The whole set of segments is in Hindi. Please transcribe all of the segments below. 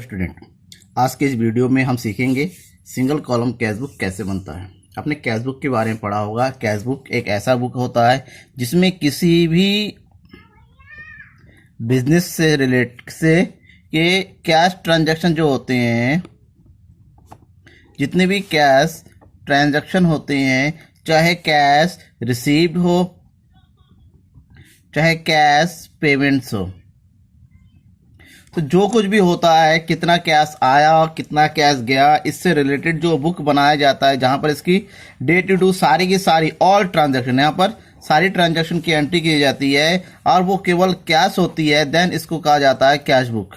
स्टूडेंट, आज के इस वीडियो में हम सीखेंगे सिंगल कॉलम कैश बुक कैसे बनता है। आपने कैश बुक के बारे में पढ़ा होगा। कैश बुक एक ऐसा बुक होता है जिसमें किसी भी बिजनेस से रिलेट से के कैश ट्रांजैक्शन जो होते हैं, जितने भी कैश ट्रांजैक्शन होते हैं, चाहे कैश रिसीव्ड हो चाहे कैश पेमेंट्स हो, तो जो कुछ भी होता है, कितना कैश आया और कितना कैश गया, इससे रिलेटेड जो बुक बनाया जाता है, जहां पर इसकी डे टू डू सारी की सारी ऑल ट्रांजैक्शन, यहाँ पर सारी ट्रांजैक्शन की एंट्री की जाती है और वो केवल कैश होती है, देन इसको कहा जाता है कैश बुक।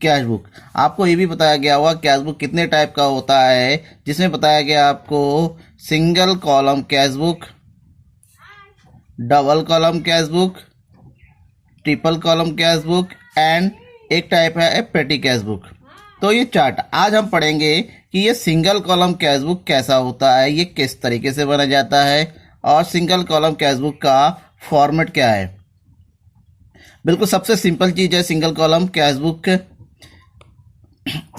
Cash book. आपको ये भी बताया गया होगा कैश बुक कितने टाइप का होता है, जिसमें बताया गया आपको single column cash book, double column cash book, triple column cash book and एक टाइप है पेटी कैश बुक। तो ये चार्ट आज हम पढ़ेंगे कि ये सिंगल कॉलम कैश बुक कैसा होता है, ये किस तरीके से बना जाता है और सिंगल कॉलम कैश बुक का फॉर्मेट क्या है। बिल्कुल सबसे सिंपल चीज है सिंगल कॉलम कैश बुक,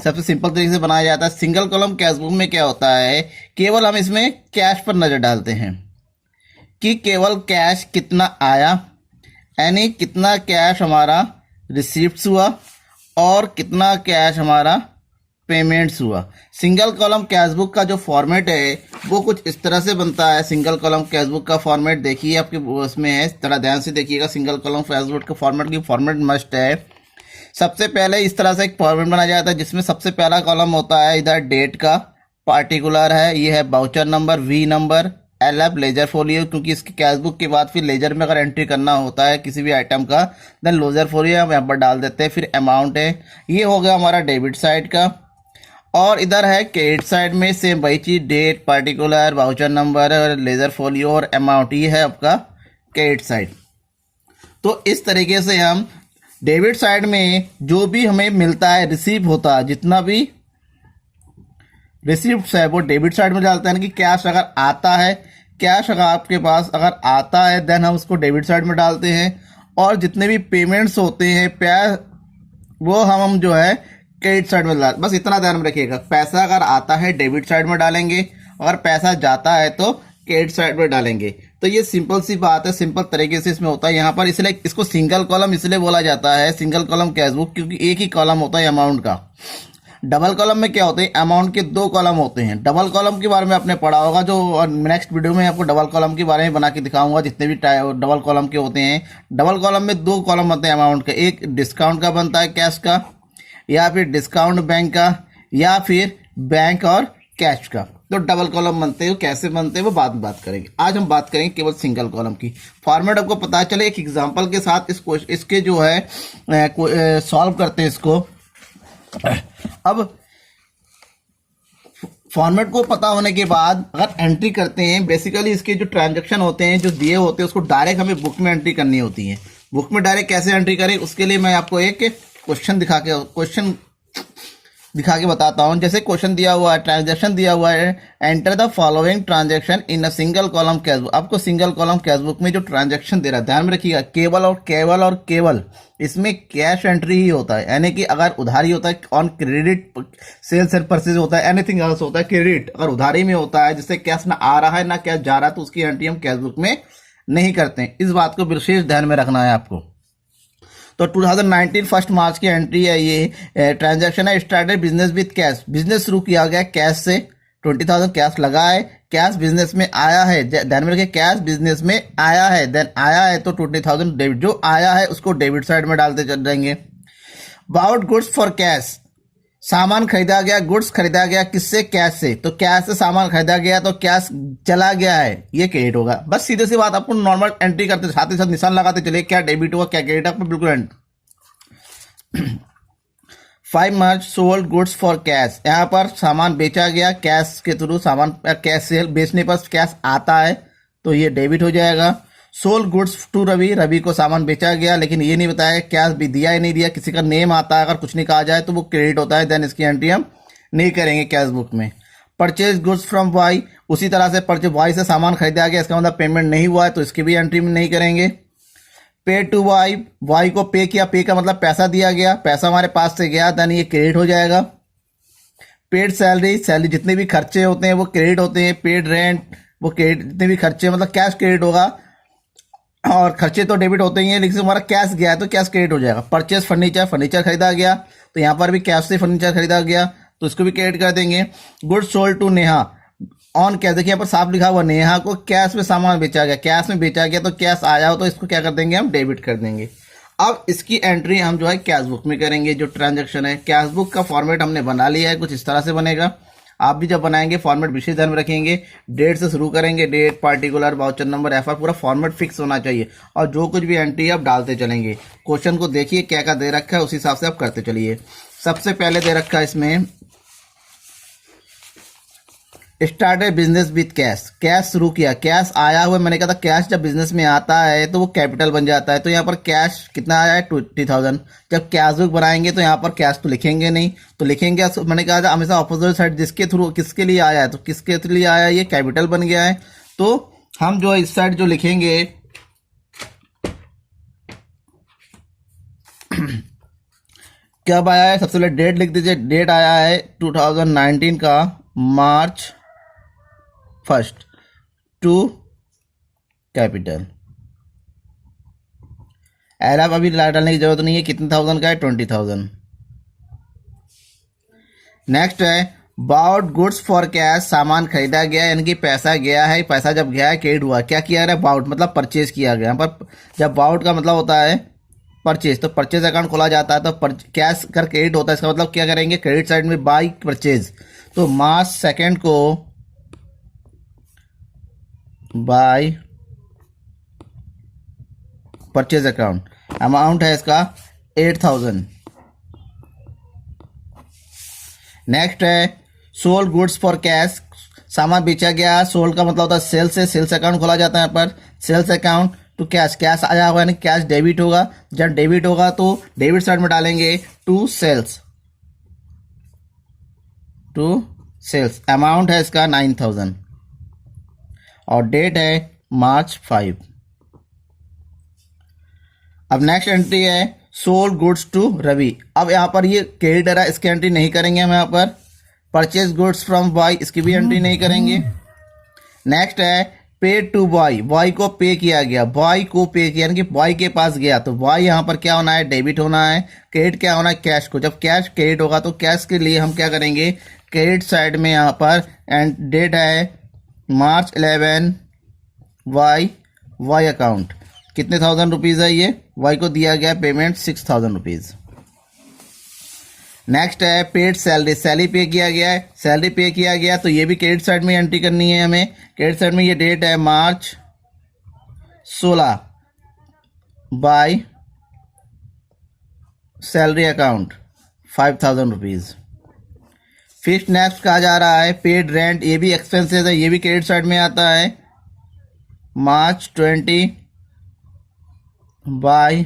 सबसे सिंपल तरीके से बनाया जाता है। सिंगल कॉलम कैश बुक में क्या होता है, केवल हम इसमें कैश पर नजर डालते हैं कि केवल कैश कितना आया, यानी कितना कैश हमारा रिसीप्ट्स हुआ और कितना कैश हमारा पेमेंट्स हुआ। सिंगल कॉलम कैश बुक का जो फॉर्मेट है वो कुछ इस तरह से बनता है। सिंगल कॉलम कैश बुक का फॉर्मेट देखिए, आपके उसमें है, थोड़ा ध्यान से देखिएगा। सिंगल कॉलम कैश बुक का फॉर्मेट मस्ट है। सबसे पहले इस तरह से एक फॉर्मेट बनाया जाता है जिसमें सबसे पहला कॉलम होता है इधर डेट का, पार्टिकुलर है, ये है voucher number, V number, LF ledger folio, क्योंकि इसकी कैश बुक के बाद फिर लेजर में अगर एंट्री करना होता है किसी भी आइटम का, देन लेजर फोलियो हम यहाँ पर डाल देते हैं। फिर अमाउंट है, ये हो गया हमारा डेबिट साइड का। और इधर है क्रेडिट साइड में सेम वही चीज, date, particular, voucher number, ledger folio और अमाउंट, ये है आपका क्रेडिट साइड। तो इस तरीके से हम डेबिट साइड में जो भी हमें मिलता है, रिसीव होता है, जितना भी रिसिप्ट्स है वो डेबिट साइड में डालते हैं कि कैश अगर आता है, कैश अगर आपके पास अगर आता है देन हम उसको डेबिट साइड में डालते हैं। और जितने भी पेमेंट्स होते हैं वो हम जो है क्रेडिट साइड में डाल, बस इतना ध्यान में रखिएगा। पैसा अगर आता है डेबिट साइड में डालेंगे और पैसा जाता है तो क्रेडिट साइड में डालेंगे। तो ये सिंपल सी बात है, सिंपल तरीके से इसमें होता है। यहाँ पर इसलिए इसको सिंगल कॉलम इसलिए बोला जाता है सिंगल कॉलम कैश बुक, क्योंकि एक ही कॉलम होता है अमाउंट का। डबल कॉलम में क्या होते हैं, अमाउंट के दो कॉलम होते हैं। डबल कॉलम के बारे में आपने पढ़ा होगा, जो नेक्स्ट वीडियो में आपको डबल कॉलम के बारे में बना के दिखाऊंगा, जितने भी डबल कॉलम के होते हैं। डबल कॉलम में दो कॉलम होते हैं अमाउंट के, एक डिस्काउंट का बनता है कैश का, या फिर डिस्काउंट बैंक का, या फिर बैंक और कैश का। तो डबल कॉलम बनते हैं, कैसे बनते हैं वो बाद में बात करेंगे। आज हम बात करेंगे केवल सिंगल कॉलम की। फॉर्मेट आपको पता चले एक एग्जांपल के साथ इसके जो है सॉल्व करते हैं इसको। अब फॉर्मेट को पता होने के बाद अगर एंट्री करते हैं, बेसिकली इसके जो ट्रांजैक्शन होते हैं जो दिए होते हैं उसको डायरेक्ट हमें बुक में एंट्री करनी होती है। बुक में डायरेक्ट कैसे एंट्री करें, उसके लिए मैं आपको एक क्वेश्चन दिखा के बताता हूं। जैसे क्वेश्चन दिया हुआ है, ट्रांजैक्शन दिया हुआ है, enter the following transaction in a single column cash book. आपको सिंगल कॉलम कैश बुक में जो ट्रांजैक्शन दे रहा है, ध्यान में रखिएगा, केवल इसमें कैश एंट्री ही होता है। यानी कि अगर उधारी होता है on credit, sales and purchase होता है, एनीथिंग एल्स होता है, क्रेडिट अगर उधारी में होता है जिससे कैश ना आ रहा है ना कैश जा रहा है, तो उसकी एंट्री हम कैश बुक में नहीं करते हैं। इस बात को विशेष ध्यान में रखना है आपको। तो 2019 फर्स्ट मार्च की एंट्री है, ये ट्रांजैक्शन है। Started business with cash, business शुरू किया गया कैश से, 20,000 कैश लगा है, कैश बिजनेस में आया है, ध्यान में रखिए, कैश बिजनेस में आया है, देन आया है तो 20,000 डेबिट, जो आया है उसको डेबिट साइड में डालते चल जाएंगे। बाउट गुड्स फॉर कैश, सामान खरीदा गया, गुड्स खरीदा गया, किससे, कैश से, तो कैश से सामान खरीदा गया तो कैश चला गया है, ये क्रेडिट होगा। बस सीधे सी बात, आपको नॉर्मल एंट्री करते साथ ही साथ निशान लगाते चले क्या डेबिट हुआ क्या क्रेडिट, आपको बिल्कुल 5 मार्च सोल्ड गुड्स फॉर कैश, यहाँ पर सामान बेचा गया कैश के थ्रू, सामान कैश सेल, बेचने पर कैश आता है तो ये डेबिट हो जाएगा। Sold goods to Ravi, Ravi को सामान बेचा गया, लेकिन ये नहीं बताया कैश भी दिया या नहीं दिया, किसी का नेम आता है, अगर कुछ नहीं कहा जाए तो वो क्रेडिट होता है, देन इसकी एंट्री हम नहीं करेंगे कैश बुक में। परचेज गुड्स फ्रॉम वाई, उसी तरह से परचेज वाई से सामान खरीदा गया, इसका मतलब पेमेंट नहीं हुआ है तो इसकी भी एंट्री में नहीं करेंगे। पे टू वाई, वाई को पे किया, पे का मतलब पैसा दिया गया, पैसा हमारे पास से गया, देन ये क्रेडिट हो जाएगा। पेड सैलरी, सैलरी जितने भी खर्चे होते हैं वो क्रेडिट होते हैं। पेड रेंट, वो क्रेडिट, जितने भी खर्चे मतलब कैश क्रेडिट होगा, और खर्चे तो डेबिट होते ही हैं, लेकिन हमारा कैश गया है तो कैश क्रेडिट हो जाएगा। परचेज फर्नीचर, फर्नीचर खरीदा गया तो यहाँ पर भी कैश से फर्नीचर खरीदा गया तो इसको भी क्रेडिट कर देंगे। Goods sold to Neha on cash, देखिए यहाँ पर साफ लिखा हुआ, नेहा को कैश में सामान बेचा गया, कैश में बेचा गया तो कैश आया हो तो इसको क्या कर देंगे हम, डेबिट कर देंगे। अब इसकी एंट्री हम जो है कैश बुक में करेंगे। जो ट्रांजैक्शन है, कैश बुक का फॉर्मेट हमने बना लिया है, कुछ इस तरह से बनेगा। आप भी जब बनाएंगे फॉर्मेट विशेष ध्यान में रखेंगे। डेट से शुरू करेंगे, date, particular, voucher number, FR, पूरा फॉर्मेट फिक्स होना चाहिए और जो कुछ भी एंट्री आप डालते चलेंगे। क्वेश्चन को देखिए क्या क्या दे रखा है, उसी हिसाब से आप करते चलिए। सबसे पहले दे रखा है इसमें, started business with cash, cash शुरू किया, कैश आया हुआ। मैंने कहा था कैश जब बिजनेस में आता है तो वो कैपिटल बन जाता है, तो यहाँ पर कैश कितना आया है, 20,000। जब कैश बुक बनाएंगे तो यहाँ पर कैश तो लिखेंगे नहीं, तो लिखेंगे, मैंने कहा था हमेशा अपोजिट साइड, जिसके थ्रू, किसके लिए आया है तो किसके थ्रू लिए आया है, ये कैपिटल बन गया है। तो हम जो इस साइड जो लिखेंगे कब आया है, सबसे पहले डेट लिख दीजिए। डेट आया है 2019 का मार्च 1 टू कैपिटल। एरर अभी डालने की जरूरत नहीं है, कितने थाउजेंड का है, 20,000। नेक्स्ट है बाउट गुड्स फॉर कैश, सामान खरीदा गया यानी कि पैसा गया है, पैसा जब गया है क्रेडिट हुआ। क्या किया गया, बाउट मतलब परचेज किया गया। पर जब बाउट का मतलब होता है परचेज, तो परचेज अकाउंट खोला जाता है, तो कैश कर क्रेडिट होता है, इसका मतलब क्या करेंगे, क्रेडिट साइड में बाई परचेज। तो मार्च 2 को बाय परचेज अकाउंट, अमाउंट है इसका 8,000। नेक्स्ट है सोल्ड गुड्स फॉर कैश, सामान बेचा गया, सोल्ड का मतलब होता है सेल से, सेल्स अकाउंट खोला जाता है। यहाँ पर sales account to cash, cash आया हुआ यानी कैश डेबिट होगा। जब डेबिट होगा तो डेबिट साइड में डालेंगे to sales, to sales, amount है इसका 9,000 और डेट है मार्च 5। अब नेक्स्ट एंट्री है सोल्ड गुड्स टू रवि। अब यहाँ पर ये क्रेडिटर है, इसकी एंट्री नहीं करेंगे हम। यहाँ पर परचेज गुड्स फ्रॉम वाई, इसकी भी एंट्री नहीं करेंगे। नेक्स्ट है पेड टू वाई, वाई को पे किया गया, वाई को पे किया यानी कि वाई के पास गया, तो वाई यहाँ पर क्या होना है, डेबिट होना है। क्रेडिट क्या होना है, कैश को। जब कैश क्रेडिट होगा तो कैश के लिए हम क्या करेंगे, क्रेडिट साइड में यहाँ पर, एंड डेट है मार्च 11, वाई अकाउंट, कितने थाउजेंड रुपीज़ है ये, वाई को दिया गया पेमेंट 6,000 रुपीज़। नेक्स्ट है पेड सैलरी, सैलरी पे किया गया है, सैलरी पे किया गया तो ये भी क्रेडिट साइड में एंट्री करनी है हमें। क्रेडिट साइड में ये डेट है मार्च 16, बाय सैलरी अकाउंट 5,000 रुपीज़। फिर नेक्स्ट कहा जा रहा है पेड रेंट, ये भी एक्सपेंसेस है, ये भी क्रेडिट साइड में आता है, मार्च 20, bye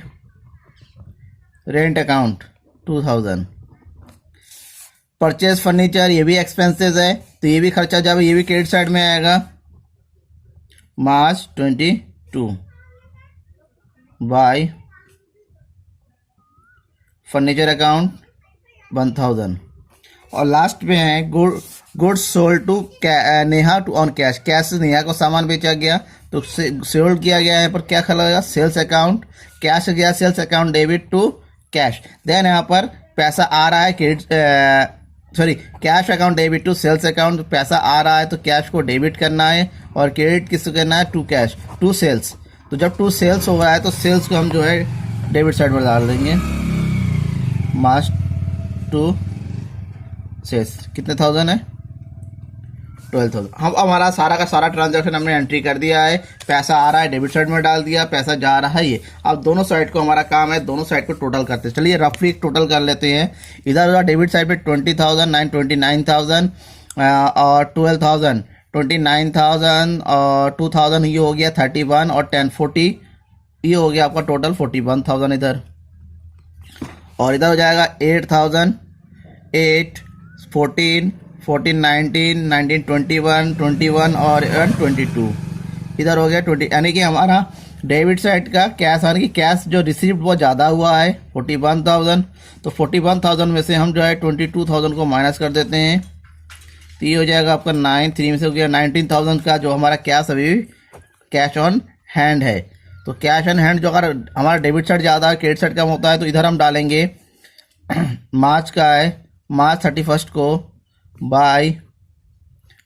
rent account 2,000। Purchase furniture, ये भी एक्सपेंसेस है तो ये भी खर्चा जब ये भी क्रेडिट साइड में आएगा, मार्च 22, बाय फर्नीचर अकाउंट 1,000। और लास्ट में है goods sold to Neha to on cash, cash से नेहा को सामान बेचा गया तो सोल्ड किया गया है, पर क्या खिलाएगा, सेल्स अकाउंट, कैश गया sales account debit to cash. Then यहाँ पर पैसा आ रहा है credit cash account debit to sales account, पैसा आ रहा है तो कैश को डेबिट करना है और क्रेडिट किसको करना है, टू कैश, टू सेल्स। तो जब टू सेल्स हो रहा है तो सेल्स को हम जो है डेबिट साइड में डाल देंगे, मार्च टू सेल्स, कितने थाउजेंड है, 12,000। हम हमारा सारा का सारा ट्रांजैक्शन हमने एंट्री कर दिया है, पैसा आ रहा है डेबिट साइड में डाल दिया, पैसा जा रहा है ये। अब दोनों साइड को हमारा काम है, दोनों साइड को टोटल करते हैं। चलिए रफली टोटल कर लेते हैं। इधर उधर डेबिट साइड पे 20,000, 29,000 और 12,000, 29,000 और 2,000, ये हो गया 31 और 10 40, ये हो गया आपका टोटल 41,000 इधर। और इधर हो जाएगा 8,000, 8, 14, 19, 21 और 22, इधर हो गया 20, यानी कि हमारा डेबिट साइड का कैश आने की कैश जो रिसीव्ड वो ज़्यादा हुआ है 41,000, तो 41,000 में से हम जो है 22,000 को माइनस कर देते हैं, तो ये हो जाएगा आपका 3 में से हो गया 19,000 का जो हमारा कैश अभी कैश ऑन हैंड है। तो कैश ऑन हैंड जो अगर हमारा डेबिट साइड ज़्यादा है क्रेडिट साइड कम होता है, तो इधर हम डालेंगे मार्च का है, मार्च 31 को बाय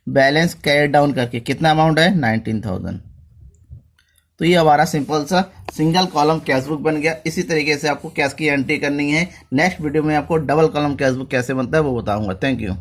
बैलेंस कैरी डाउन करके कितना अमाउंट है 19,000। तो ये हमारा सिंपल सा सिंगल कॉलम कैश बुक बन गया। इसी तरीके से आपको कैश की एंट्री करनी है। नेक्स्ट वीडियो में आपको डबल कॉलम कैश बुक कैसे बनता है वो बताऊंगा। Thank you.